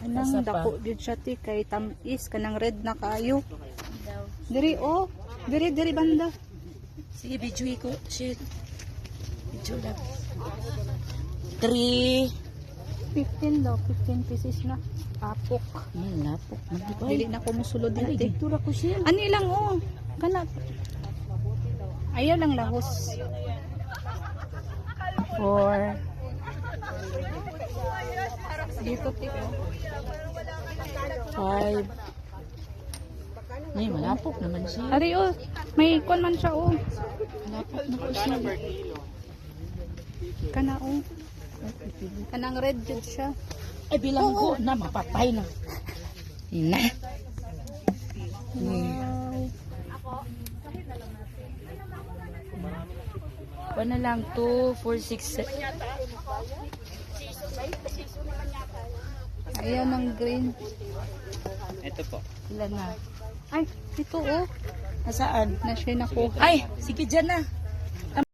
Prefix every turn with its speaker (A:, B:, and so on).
A: Anang dako jud siya ti kay tamis kanang red na kaayo. Diri oh. Diri banda.
B: Sige, video ko. Shit. Video lang. 3.
A: 15 daw, 15 pieces na. Apok.
B: Lapok.
A: Dili na ko musulod
B: Ay,
A: dito.
B: dito ra ko siya.
A: Ani lang oh. Kana. Ayaw lang lahos. 4. Dito tiko.
B: 5. Ay, malapok naman siya.
A: Ari oh, may kon man siya oh.
B: Malapok na ko siya.
A: Kana oh. Kanang red jud siya.
B: Ay, bilang ko na, mapatay na. Ina. Pa na lang 2, 4, 6, 7.
A: Ayaw ng green.
C: Ito po.
B: Ilan na?
A: Ay, ito oh.
B: Nasaan?
A: Na siya nakuha.
B: Ay, sige dyan na.